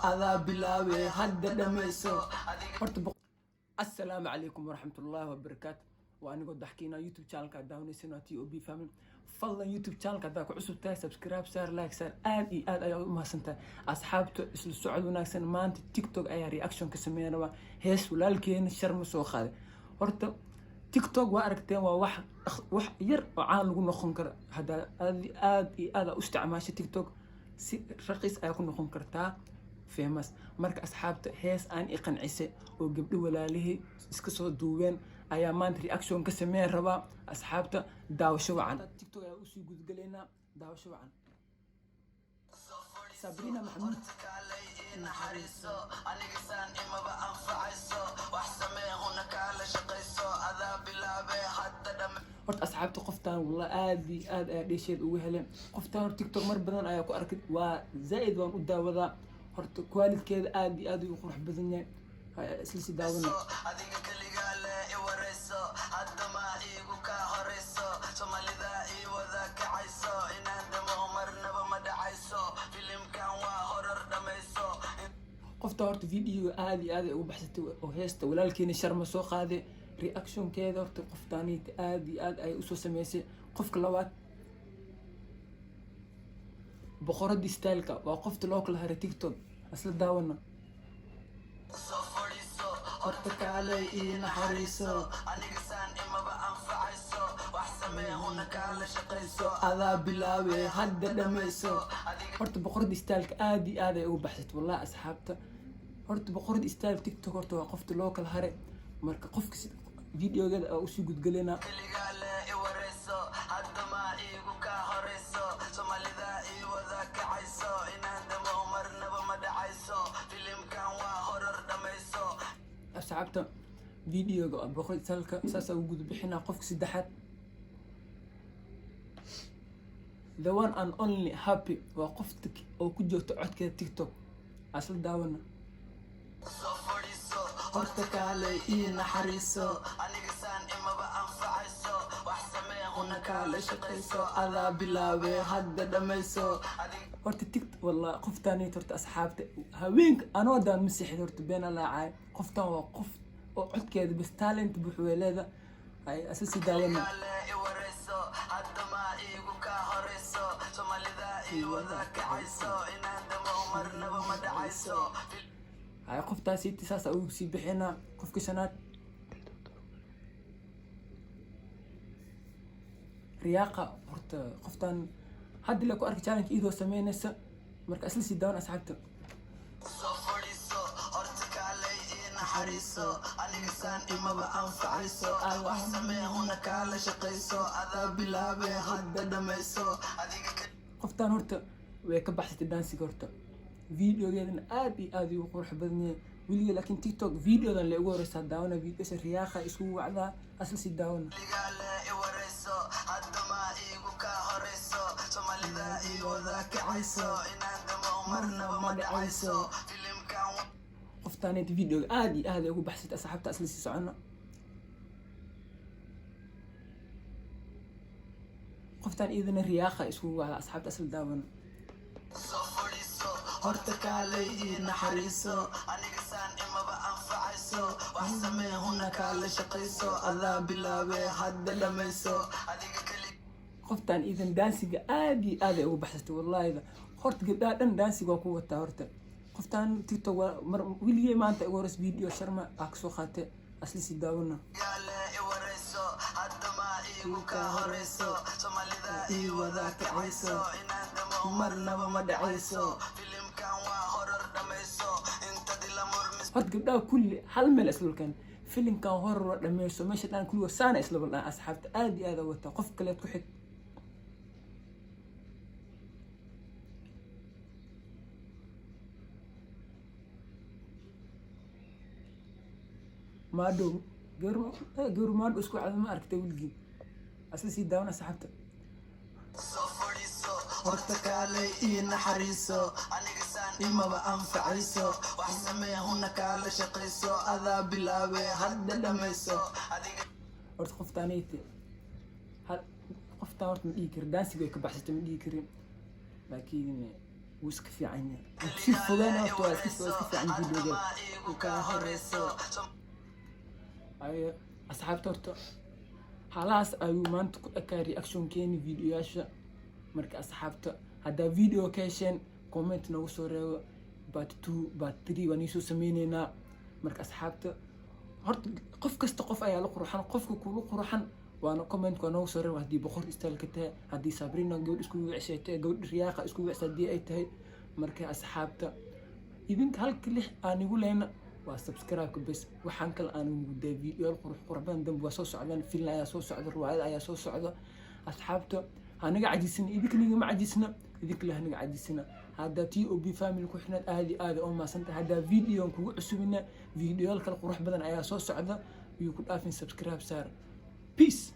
adaa bilaabe hadda dhammayso horta السلام عليكم ورحمة الله وبركاته وأنا قد أحكينا يوتيوب channel كده ونسينا تي أو بي فاميلي فضلا يوتيوب channel كده كعصب تاي سبسكرايب سار لايك سار آد أيام ما سنت أصحابته السعود وناكسن ما أنت تيك توك أي رياكشن كسمينا وا هيس ولا الكين الشرم سو خالد هرت تيك توك وأركتين وواح ير وعان لقول نخنكر هذا آد استعماش تيك توك رخيص أيكون نخنكرتها famous marka asxaabta hees aan iqan cise oo gabdho walaalihi iska soo duubeen ayaa maanta reaction ka sameeyay raba asxaabta daawasho wacan tiktok ayaa u sii gudgaleynaa daawasho wacan Sabrina Mahmoud naxariiso aniga saan imaba anfacayso wax sameeyuna kala shaqayso adaa bilaabe hadda dham horta asxaabta qoftaan wala aad ay dheesheed ugu heleen qoftaan tiktok mar badan ayaa ku arkay waa zaid waan u daawadaa horta quality-keeda aad u qurux badan yahay isla si daawano adiga kaliya la warayso hadda ma iigu ka horeyso Soomaalida ii wada kacayso inaan damo marnaba ma dhacayso filimkan waa horor dhamayso qofta horta video aad ay ugu baxsatay oo heesta walaalkeena sharma soo qaaday reaction-keeda horta qoftaaniita aad ay u soo sameysay qofka labaad boqorada style-ka waa qofta loo kala haray TikTok asla daawana horta kaalay ii naxariiso aniga saan imaba anfacayso wax sameeyuna kala shaqayso adaa bilaabe hadda dhammayso horta boqorada style-ka aad ay ugu baxsatay wallahi asxaabta horta boqorada style TikTok horta waa qofta loo kala haray marka qofka videogeeda oo usii gudgalena asxaabta videoga boqol salka saasa ugu gudbixina qofka saddexaad the one and only happy waa qofta oo ku joogto codkeeda TikTok asal daawana horta kaalay ii naxariiso aniga saan imaba anfacayso wax sameeyuna kala shaqayso adaa bilaabe hadda dhammayso horta TikTok والله قفتاني ترت أصحابته هوينك أنا دام مسيح ترت بين الله عاي قفتان وقف وقت كده بس تالنت بحوالي هاي أساسي داونا هاي قفتان سيتي ساسا أو سيبحنا قف كشنات رياقة horta qoftan hadda la ku arki challenge idoo sameynaysa marka asla si daawan asxaabta horta kaalay ii naxariiso aniga saan imaba anfacayso wax sameeyuna kala shaqayso adaa bilaabe hadda dhammayso qoftan horta way ka baxsatay dansiga horta videogeedana aad u qurux badan yahay weliga laakiin TikTok videodan la ugu horeysa daawana videosa riyaaqa isku wacda asla si daawana hadda ma iigu ka horeyso Soomaalida ii wada kacayso inaan damo marnaba ma dhacayso filimkan qoftaan video aad ay ugu baxsatay asxaabta asla si socona qoftaan idina riyaaqa isku wacda asxaabta asla daawana horta kaalay ii naxariiso aniga saan imaba anfacayso wax sameeyuna kala shaqayso adaa bilaabe hadda dhammayso qoftaan idan dansiga aad ay ugu baxsatay wallahi horta gabdhaha dhan dansiga waa ku wataa horta qoftaan TikTok mar wiiliyay maanta ugu horeys video sharma ka soo qaatay asli si daawana hadda ma iigu ka horeyso Soomaalida ii wada kacayso inaan damo marnaba ma dhacayso horta gabdhaha kulli hal meel isla kan filimkan horor dhameyso meesha dhan kulli wasaana isla balaa asxaabta aad u wata qof kale ku xig maado garu maado isku cad ma aragtay wilgi asla si daawana asxaabta horta kaalay ii naxariiso aniga saan imaba anfacayso wax sameeyuna kala shaqayso adaa bilaabe hadda dhammayso horta qoftaaniita qoftaan horta ma dhihi karin dansiga way ka baxsatay ma dhihi karin laakiin ويسك في عيني تشوف فلان أو ويسك في عين فيديو وكهرسو أي أصحاب تورتو خلاص أيو ما أنت كرياكشن كيني فيديو ياشا مرك أصحابته هذا فيديو كيشن كومنت نوصله بات 2 بات 3 ونيسو سمينينا مرك أصحابته هرت قف كستقف أي على قروحان قف كل قروحان وأنا كومنت كانوا صار وهدي بخور استلكته هدي صابرين نقول إسكو عشته قول رياقة إسكو عسدي أيته مركز أصحابته يبينك هالكله أنا أقول هنا وسبسكرايب بس وحنكل أنا ودي فيديو القروح قربان دم وصوص على الفيلم يا صوص على الرواية يا صوص على أصحابته هنقع عجزنا يبيك نيجي ما عجزنا يبيك له هنقع عجزنا هذا تي أو بي فاميلي كوحنا هذه أو ما سنت هذا فيديو كو عسوبنا فيديو القروح بدن يا صوص على يكون أفين سبسكرايب صار Peace.